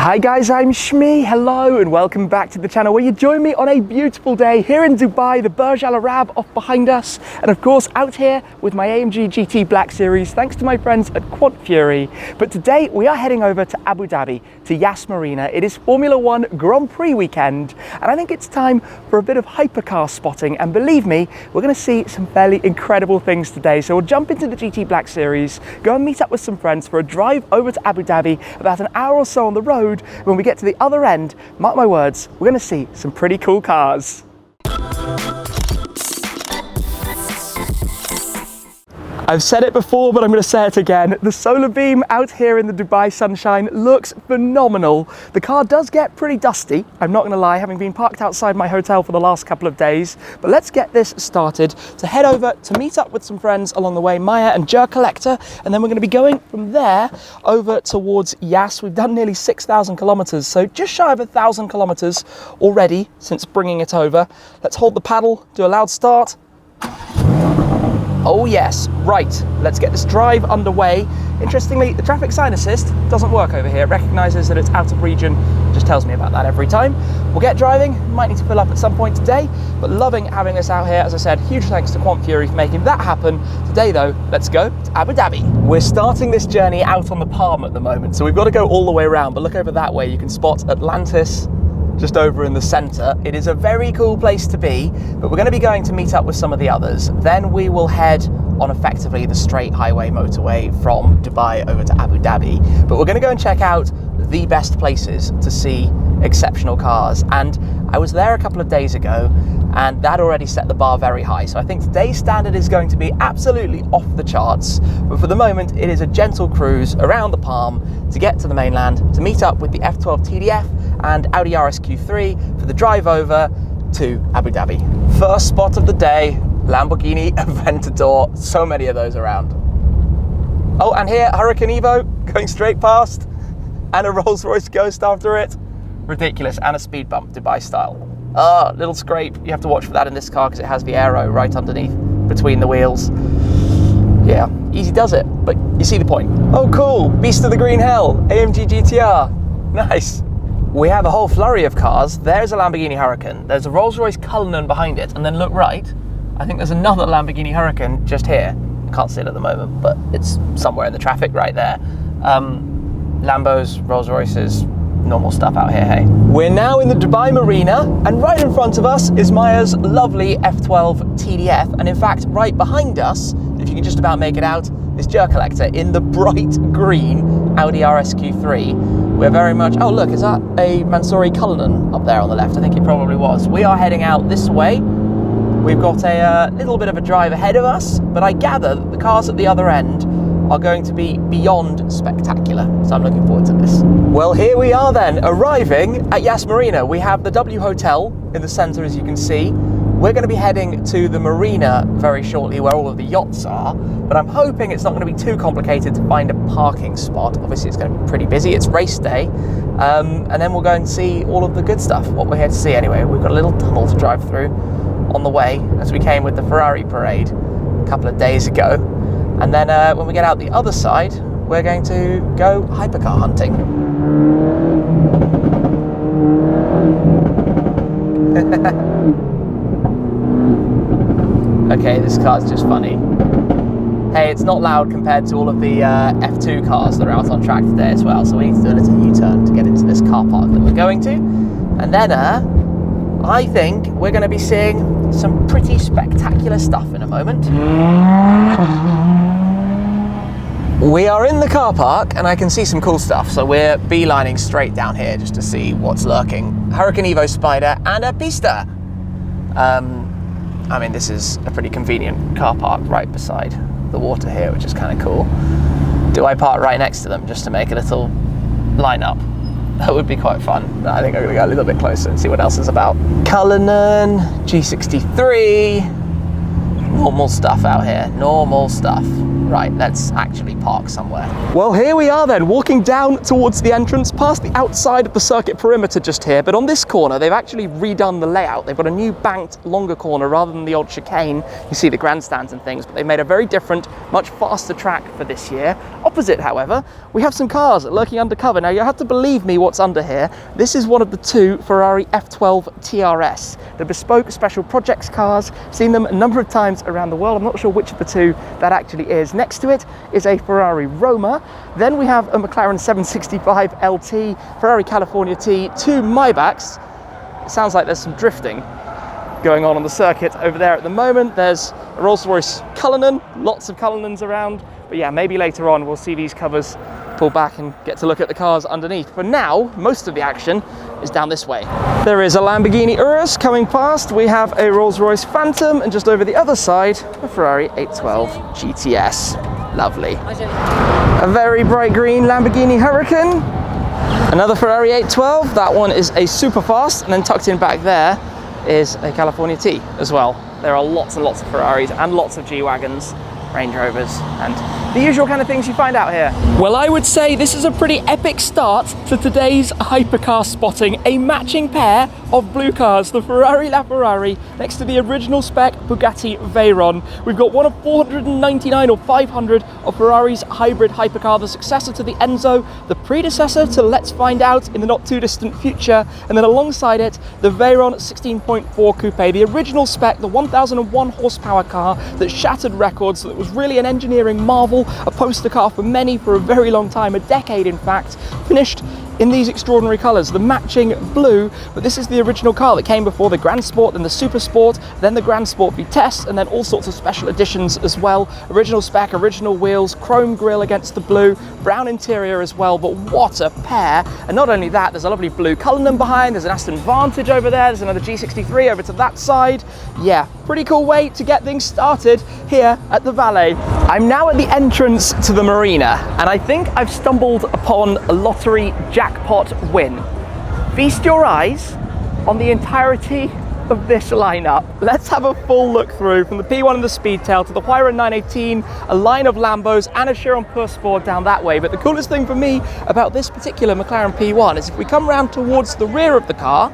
Hi guys, I'm Shmi. Hello and welcome back to the channel where you join me on a beautiful day here in Dubai, the Burj Al Arab off behind us, and of course out here with my AMG GT Black Series thanks to my friends at Quantfury. But today we are heading over to Abu Dhabi, to Yas Marina. It is Formula One Grand Prix weekend and I think it's time for a bit of hypercar spotting, and believe me, we're going to see some fairly incredible things today. So we'll jump into the GT Black Series, go and meet up with some friends for a drive over to Abu Dhabi, about an hour or so on the road. When we get to the other end, mark my words, we're going to see some pretty cool cars. I've said it before, but I'm going to say it again. The solar beam out here in the Dubai sunshine looks phenomenal. The car does get pretty dusty, I'm not going to lie, having been parked outside my hotel for the last couple of days. But let's get this started to head over to meet up with some friends along the way, Maya and Gercollector, and then we're going to be going from there over towards Yas. We've done nearly 6,000 kilometers, so just shy of 1,000 kilometers already since bringing it over. Let's hold the paddle, do a loud start. Oh yes, right, let's get this drive underway. Interestingly, the traffic sign assist doesn't work over here. It recognises that it's out of region, just tells me about that every time. We'll get driving, might need to fill up at some point today, but loving having this out here. As I said, huge thanks to Quantfury for making that happen. Today though, let's go to Abu Dhabi. We're starting this journey out on the Palm at the moment, so we've got to go all the way around, but look over that way, you can spot Atlantis just over in the center. It is a very cool place to be, but we're going to be going to meet up with some of the others. Then we will head on effectively the straight highway motorway from Dubai over to Abu Dhabi. But we're going to go and check out the best places to see exceptional cars. And I was there a couple of days ago and that already set the bar very high. So I think today's standard is going to be absolutely off the charts. But for the moment, it is a gentle cruise around the Palm to get to the mainland, to meet up with the F12 TDF and Audi RS Q3 for the drive over to Abu Dhabi. First spot of the day, Lamborghini Aventador. So many of those around. Oh, and here, Hurricane Evo going straight past, and a Rolls-Royce Ghost after it. Ridiculous, and a speed bump, Dubai style. Ah, little scrape. You have to watch for that in this car because it has the aero right underneath between the wheels. Yeah, easy does it, but you see the point. Oh cool, Beast of the Green Hell, AMG GTR. Nice. We have a whole flurry of cars. There's a Lamborghini Huracan, there's a Rolls-Royce Cullinan behind it, and then look right, I think there's another Lamborghini Huracan just here. Can't see it at the moment, but it's somewhere in the traffic right there. Lambos, Rolls-Royces, normal stuff out here, hey. We're now in the Dubai Marina, and right in front of us is Maya's lovely F12 TDF, and in fact, right behind us, if you can just about make it out, is Gercollector in the bright green Audi RS Q3. We're very much, oh look, is that a Mansouri Cullinan up there on the left? I think it probably was. We are heading out this way. We've got a little bit of a drive ahead of us, but I gather that the cars at the other end are going to be beyond spectacular, so I'm looking forward to this. Well, here we are then, arriving at Yas Marina. We have the W Hotel in the center, as you can see. We're going to be heading to the marina very shortly, where all of the yachts are, but I'm hoping it's not going to be too complicated to find a parking spot. Obviously it's going to be pretty busy, it's race day, and then we'll go and see all of the good stuff, what we're here to see anyway. We've got a little tunnel to drive through on the way, as we came with the Ferrari parade a couple of days ago. And then when we get out the other side, we're going to go hypercar hunting. Okay, this car's just funny. Hey, it's not loud compared to all of the F2 cars that are out on track today as well, so we need to do a little U-turn to get into this car park that we're going to. And then I think we're going to be seeing some pretty spectacular stuff in a moment. We are in the car park and I can see some cool stuff, so we're beelining straight down here just to see what's lurking. Hurricane Evo Spider and a Pista. I mean, this is a pretty convenient car park right beside the water here, which is kind of cool. Do I park right next to them just to make a little lineup? That would be quite fun. I think I'm going to go a little bit closer and see what else is about. Cullinan, G63, normal stuff out here, normal stuff. Right, let's actually park somewhere. Well, here we are then, walking down towards the entrance, past the outside of the circuit perimeter just here, but on this corner, they've actually redone the layout. They've got a new banked, longer corner rather than the old chicane. You see the grandstands and things, but they've made a very different, much faster track for this year. Opposite, however, we have some cars lurking undercover. Now, you have to believe me what's under here. This is one of the two Ferrari F12 TRS, the bespoke special projects cars. Seen them a number of times around the world. I'm not sure which of the two that actually is. Next to it is a Ferrari Roma. Then we have a McLaren 765 LT, Ferrari California T, two Maybachs. It sounds like there's some drifting going on the circuit over there at the moment. There's a Rolls-Royce Cullinan, lots of Cullinans around. But yeah, maybe later on we'll see these covers pull back and get to look at the cars underneath. For now, most of the action is down this way. There is a Lamborghini Urus coming past. We have a Rolls-Royce Phantom, and just over the other side, a Ferrari 812 GTS. Lovely. A very bright green Lamborghini Huracan. Another Ferrari 812. That one is a super fast, and then tucked in back there is a California T as well. There are lots and lots of Ferraris and lots of G-Wagons, Range Rovers, and the usual kind of things you find out here. Well, I would say this is a pretty epic start to today's hypercar spotting. A matching pair of blue cars, the Ferrari LaFerrari next to the original spec Bugatti Veyron. We've got one of 499 or 500 of Ferrari's hybrid hypercar, the successor to the Enzo, the predecessor to Let's Find Out in the not too distant future, and then alongside it, the Veyron 16.4 Coupe, the original spec, the 1001 horsepower car that shattered records, that was really an engineering marvel, a poster car for many for a very long time, a decade in fact, finished in these extraordinary colours, the matching blue. But this is the original car that came before the Grand Sport, then the Super Sport, then the Grand Sport Vitesse, and then all sorts of special editions as well. Original spec, original wheels, chrome grille against the blue, brown interior as well, but what a pair. And not only that, there's a lovely blue Cullinan behind, there's an Aston Vantage over there, there's another G63 over to that side. Yeah, pretty cool way to get things started here at the Valet. I'm now at the entrance to the marina, and I think I've stumbled upon a lottery jackpot win. Feast your eyes on the entirety of this lineup. Let's have a full look through from the P1 and the Speedtail to the Huayra 918, a line of Lambos and a Chiron Pur Sport down that way. But the coolest thing for me about this particular McLaren P1 is if we come round towards the rear of the car,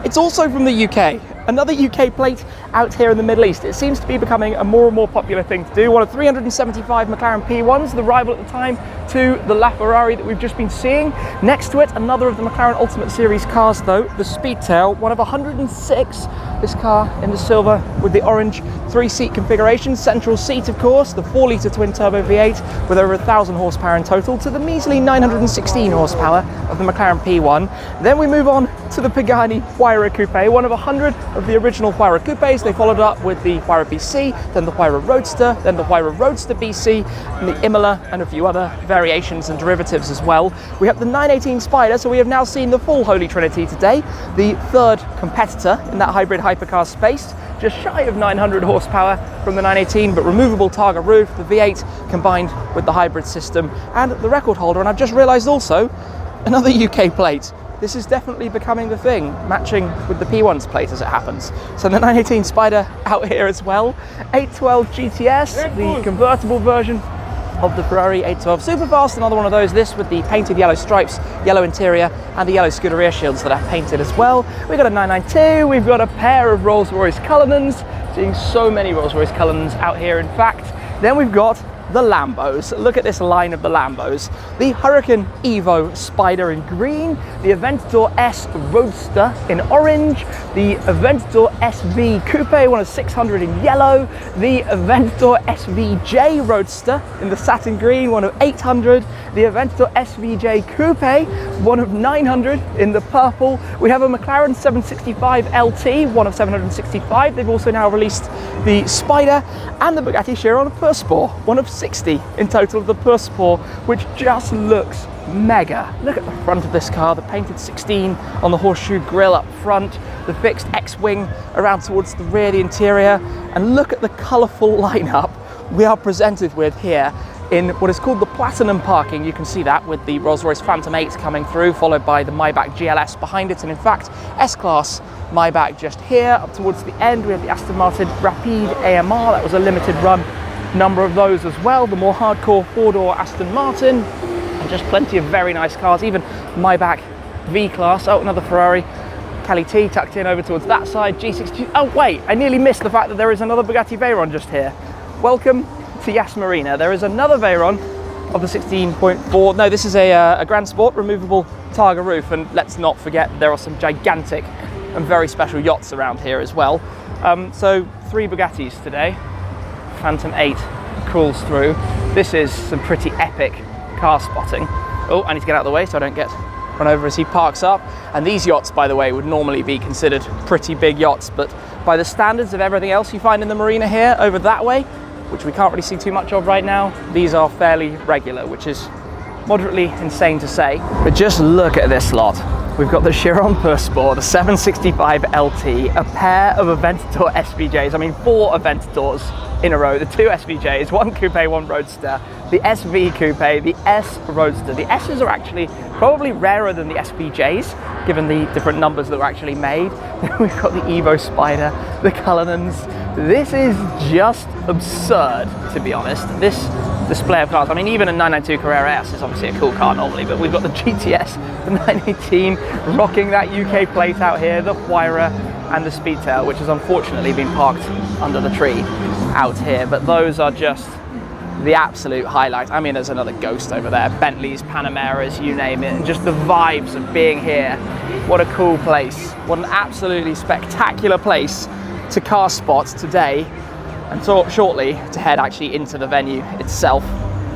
it's also from the UK. Another UK plate out here in the Middle East. It seems to be becoming a more and more popular thing to do. One of 375 McLaren P1s, the rival at the time to the LaFerrari that we've just been seeing. Next to it, another of the McLaren Ultimate Series cars though, the Speedtail, one of 106. This car in the silver with the orange 3-seat configuration, central seat of course, the 4-litre twin-turbo V8 with over 1,000 horsepower in total to the measly 916 horsepower of the McLaren P1. Then we move on to the Pagani Huayra Coupe, one of 100 of the original Huayra Coupes. They followed up with the Huayra BC, then the Huayra Roadster, then the Huayra Roadster BC, and the Imola, and a few other variations and derivatives as well. We have the 918 Spider, so we have now seen the full Holy Trinity today, the third competitor in that hybrid hypercar space, just shy of 900 horsepower from the 918, but removable Targa roof, the V8 combined with the hybrid system, and the record holder. And I've just realised also, another UK plate. This is definitely becoming the thing, matching with the P1's plate as it happens. So the 918 Spider out here as well. 812 GTS, the convertible version of the Ferrari 812 Superfast, another one of those, this with the painted yellow stripes, yellow interior, and the yellow Scuderia shields that are painted as well. We've got a 992, we've got a pair of Rolls-Royce Cullinans, seeing so many Rolls-Royce Cullinans out here in fact. Then we've got the Lambos. Look at this line of the Lambos. The Huracan Evo Spider in green, the Aventador S Roadster in orange, the Aventador SV Coupe, one of 600 in yellow, the Aventador SVJ Roadster in the satin green, one of 800, the Aventador SVJ Coupe, one of 900 in the purple. We have a McLaren 765 LT, one of 765. They've also now released the Spider, and the Bugatti Chiron Pur Sport, one of 60 in total of the Pur Sport, which just looks mega. Look at the front of this car, the painted 16 on the horseshoe grille up front, the fixed X-wing around towards the rear, the interior, and look at the colourful lineup we are presented with here in what is called the Platinum parking. You can see that with the Rolls-Royce Phantom 8 coming through, followed by the Maybach GLS behind it, and in fact S-Class Maybach just here. Up towards the end we have the Aston Martin Rapide AMR, that was a limited run number of those as well. The more hardcore four-door Aston Martin, and just plenty of very nice cars, even Maybach V-Class. Oh, another Ferrari. Cali T tucked in over towards that side. G62. Oh wait, I nearly missed the fact that there is another Bugatti Veyron just here. Welcome to Yas Marina. There is another Veyron of the 16.4. No, this is a Grand Sport removable Targa roof, and let's not forget there are some gigantic and very special yachts around here as well. So 3 Bugattis today. Phantom 8 crawls through. This is some pretty epic car spotting. Oh, I need to get out of the way so I don't get run over as he parks up. And these yachts, by the way, would normally be considered pretty big yachts, but by the standards of everything else you find in the marina here over that way, which we can't really see too much of right now, these are fairly regular, which is moderately insane to say. But just look at this lot. We've got the Chiron Pur Sport, the 765 LT, a pair of Aventador SVJs. I mean, 4 Aventadors in a row, the 2 SVJs, 1 coupe, 1 roadster, the SV coupe, the S roadster. The S's are actually probably rarer than the SVJs, given the different numbers that were actually made. We've got the Evo Spider, the Cullinans. This is just absurd, to be honest. This display of cars. I mean, even a 992 Carrera S is obviously a cool car normally, but we've got the GTS, the 918, rocking that UK plate out here, the Huayra, and the Speedtail, which has unfortunately been parked under the tree out here. But those are just the absolute highlight. I mean, there's another Ghost over there, Bentleys, Panameras, you name it, and just the vibes of being here. What a cool place. What an absolutely spectacular place to car spot today, and so shortly to head actually into the venue itself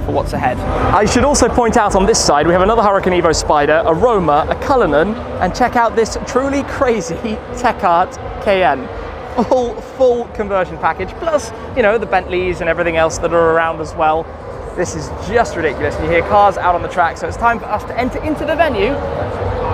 for what's ahead. I should also point out on this side we have another Hurricane Evo Spider, a Roma, a Cullinan, and check out this truly crazy Tecart Cayenne. Full conversion package, plus, you know, the Bentleys and everything else that are around as well. This is just ridiculous. You hear cars out on the track, so it's time for us to enter into the venue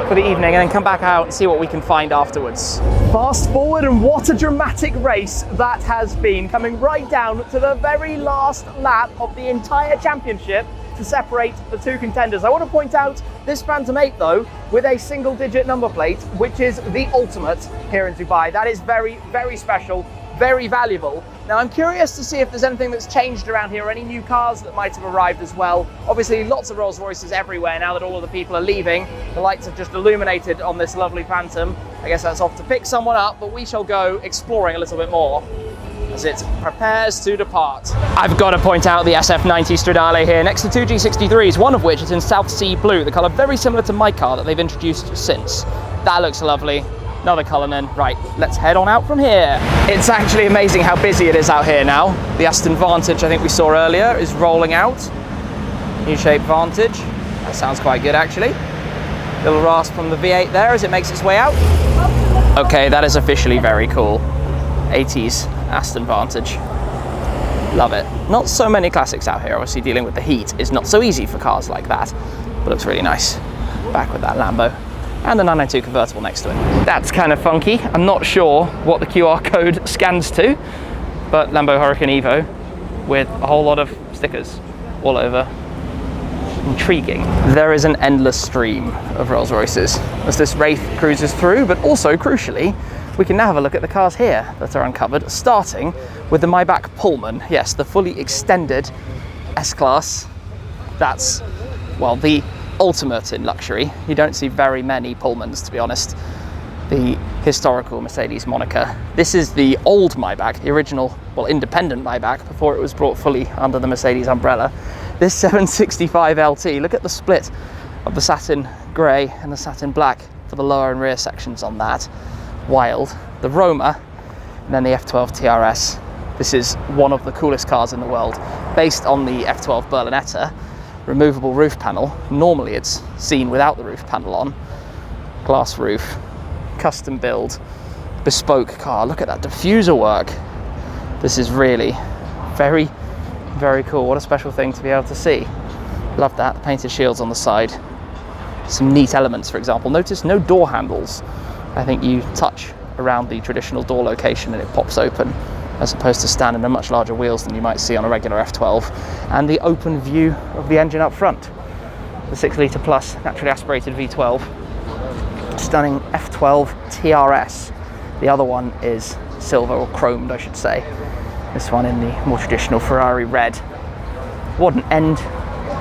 for the evening and then come back out and see what we can find afterwards. Fast forward, and what a dramatic race that has been, coming right down to the very last lap of the entire championship to separate the 2 contenders. I want to point out this Phantom 8 though, with a single-digit number plate, which is the ultimate here in Dubai. That is very, very special, very valuable. Now I'm curious to see if there's anything that's changed around here, or any new cars that might have arrived as well. Obviously lots of Rolls-Royces everywhere now that all of the people are leaving. The lights have just illuminated on this lovely Phantom. I guess that's off to pick someone up, but we shall go exploring a little bit more as it prepares to depart. I've got to point out the SF90 Stradale here next to 2 G63s, one of which is in South Sea Blue, the colour very similar to my car that they've introduced since. That looks lovely. Another Cullinan. Right, let's head on out from here. It's actually amazing how busy it is out here now. The Aston Vantage I think we saw earlier is rolling out. U-shaped Vantage. That sounds quite good actually. Little rasp from the V8 there as it makes its way out. Okay, that is officially very cool. 80s Aston Vantage. Love it. Not so many classics out here. Obviously dealing with the heat is not so easy for cars like that, but looks really nice. Back with that Lambo. And the 992 convertible next to it. That's kind of funky. I'm not sure what the QR code scans to, but Lambo Hurricane Evo with a whole lot of stickers all over. Intriguing. There is an endless stream of Rolls-Royces as this Wraith cruises through, but also crucially, we can now have a look at the cars here that are uncovered, starting with the Maybach Pullman. Yes, the fully extended S-Class. That's, well, the ultimate in luxury. You don't see very many Pullmans, to be honest. The historical Mercedes moniker. This is the old Maybach, the original, well, independent Maybach before it was brought fully under the Mercedes umbrella. This 765 LT, look at the split of the satin grey and the satin black for the lower and rear sections on that. Wild. The Roma, and then the F12 TRS. This is one of the coolest cars in the world, based on the F12 Berlinetta. Removable roof panel. Normally it's seen without the roof panel on. Glass roof, custom build, bespoke car. Look at that diffuser work. This is really very, very cool. What a special thing to be able to see. Love that. The painted shields on the side. Some neat elements, for example. Notice no door handles. I think you touch around the traditional door location and it pops open, as opposed to standing on much larger wheels than you might see on a regular F12. And the open view of the engine up front. The 6 litre plus naturally aspirated V12. Stunning F12 TRS. The other one is silver, or chromed I should say. This one in the more traditional Ferrari red. What an end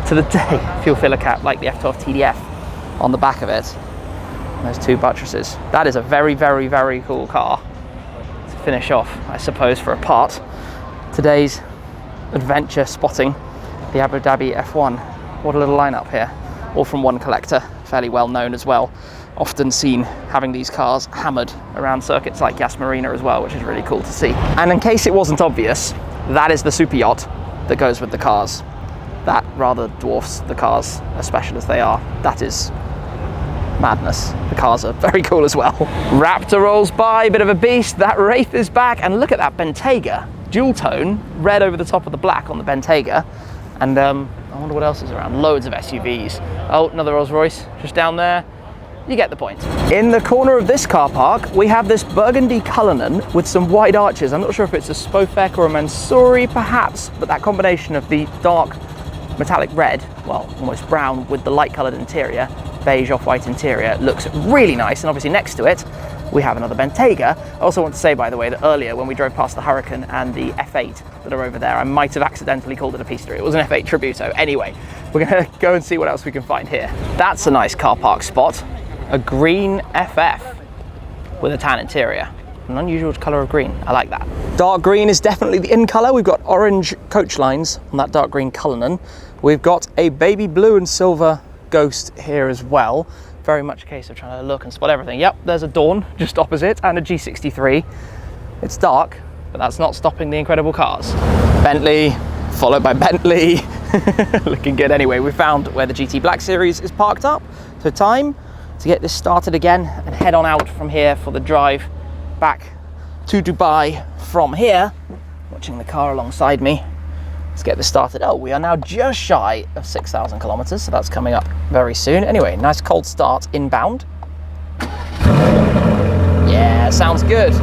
to the day. Fuel filler cap like the F12 TDF on the back of it. And those two buttresses. That is a very, very, very cool car to finish off, I suppose, for a part. Today's adventure spotting the Abu Dhabi F1. What a little lineup here. All from one collector, fairly well known as well. Often seen having these cars hammered around circuits like Yas Marina as well, which is really cool to see. And in case it wasn't obvious, that is the super yacht that goes with the cars. That rather dwarfs the cars, as special as they are. That is madness. The cars are very cool as well. Raptor rolls by, bit of a beast. That Wraith is back, and look at that Bentayga. Dual tone, red over the top of the black on the Bentayga. And I wonder what else is around. Loads of SUVs. Oh, another Rolls-Royce just down there. You get the point. In the corner of this car park, we have this burgundy Cullinan with some wide arches. I'm not sure if it's a Spofek or a Mansouri perhaps, but that combination of the dark metallic red, well, almost brown with the light colored interior, beige off-white interior, looks really nice. And obviously next to it, we have another Bentayga. I also want to say, by the way, that earlier when we drove past the Hurricane and the F8 that are over there, I might have accidentally called it a Pista. It was an F8 Tributo. Anyway, we're gonna go and see what else we can find here. That's a nice car park spot. A green FF with a tan interior. An unusual colour of green, I like that. Dark green is definitely the in colour. We've got orange coach lines on that dark green Cullinan. We've got a baby blue and silver Ghost here as well. Very much a case of trying to look and spot everything. Yep, there's a Dawn just opposite and a G63. It's dark, but that's not stopping the incredible cars. Bentley, followed by Bentley. Looking good. Anyway, we found where the GT Black Series is parked up. So time to get this started again and head on out from here for the drive back to Dubai from here. Watching the car alongside me. Let's get this started. Oh, we are now just shy of 6,000 kilometers, so that's coming up very soon. Anyway, nice cold start inbound. Yeah, sounds good.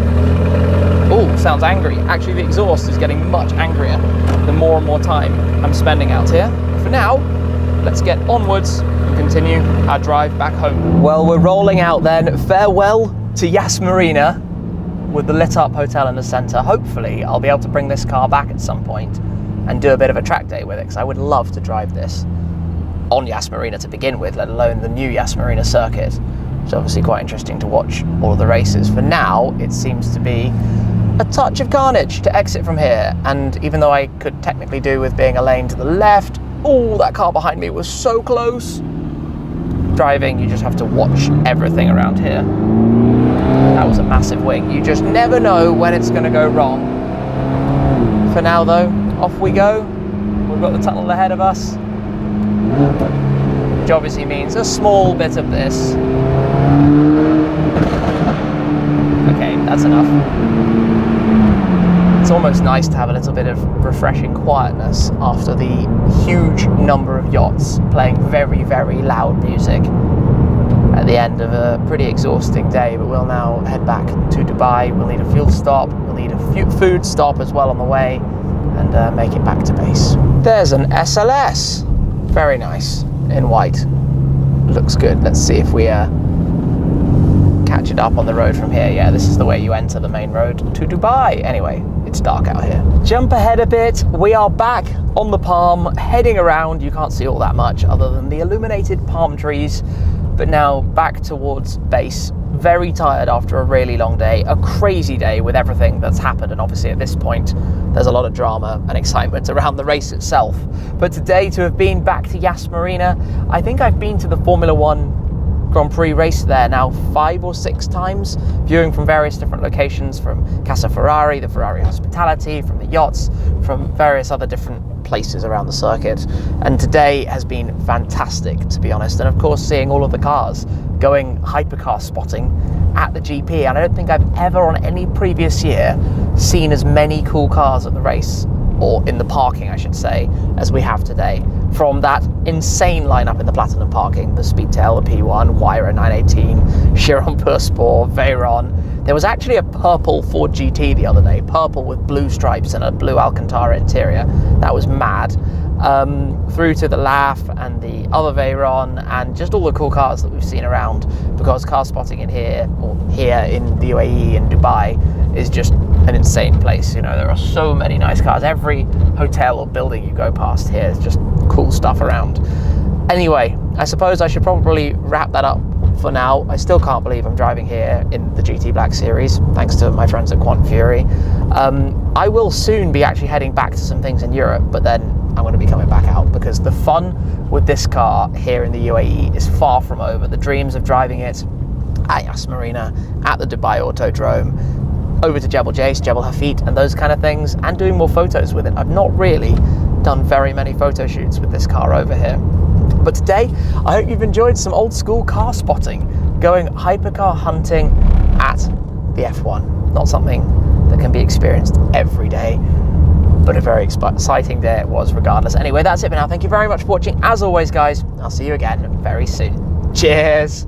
Oh, sounds angry. Actually, the exhaust is getting much angrier the more and more time I'm spending out here. For now, let's get onwards and continue our drive back home. Well, we're rolling out then. Farewell to Yas Marina with the lit up hotel in the center. Hopefully, I'll be able to bring this car back at some point and do a bit of a track day with it, because I would love to drive this on Yas Marina to begin with, let alone the new Yas Marina circuit. It's obviously quite interesting to watch all of the races. For now, it seems to be a touch of carnage to exit from here, and even though I could technically do with being a lane to the left, oh, that car behind me was so close. Driving, you just have to watch everything around here. That was a massive wing. You just never know when it's going to go wrong. For now though, off we go. We've got the tunnel ahead of us, which obviously means a small bit of this. Okay, that's enough. It's almost nice to have a little bit of refreshing quietness after the huge number of yachts playing very, very loud music at the end of a pretty exhausting day. But we'll now head back to Dubai. We'll need a fuel stop, we'll need a food stop as well on the way, and make it back to base. There's an SLS. Very nice, in white. Looks good. Let's see if we catch it up on the road from here. Yeah, this is the way you enter the main road to Dubai. Anyway, it's dark out here. Jump ahead a bit. We are back on the palm, heading around. You can't see all that much other than the illuminated palm trees, but now back towards base. Very tired after a really long day, a crazy day with everything that's happened, and obviously at this point there's a lot of drama and excitement around the race itself. But today, to have been back to Yas Marina, I think I've been to the Formula One Grand Prix race there now 5 or 6 times, viewing from various different locations, from Casa Ferrari, the Ferrari Hospitality, from the yachts, from various other different places around the circuit. And today has been fantastic, to be honest. And of course, seeing all of the cars going hypercar spotting at the GP. And I don't think I've ever on any previous year seen as many cool cars at the race, or in the parking I should say, as we have today. From that insane lineup in the Platinum parking, the Speedtail, the P1, Huayra 918, Chiron Pur Sport, Veyron. There was actually a purple Ford GT the other day, purple with blue stripes and a blue Alcantara interior. That was mad. Through to the LAF and the other Veyron, and just all the cool cars that we've seen around, because car spotting in here, or here in the UAE and Dubai, is just an insane place. You know, there are so many nice cars. Every hotel or building you go past here is just cool stuff around. Anyway, I suppose I should probably wrap that up for now. I still can't believe I'm driving here in the GT Black Series, thanks to my friends at Quantfury. I will soon be actually heading back to some things in Europe, but then I'm going to be coming back out, because the fun with this car here in the UAE is far from over. The dreams of driving it at Yas Marina, at the Dubai Autodrome, over to Jebel Jais, Jebel Hafit, and those kind of things, and doing more photos with it. I've not really done very many photo shoots with this car over here. But today, I hope you've enjoyed some old school car spotting, going hypercar hunting at the F1. Not something that can be experienced every day, but a very exciting day it was regardless. Anyway, that's it for now. Thank you very much for watching. As always, guys, I'll see you again very soon. Cheers.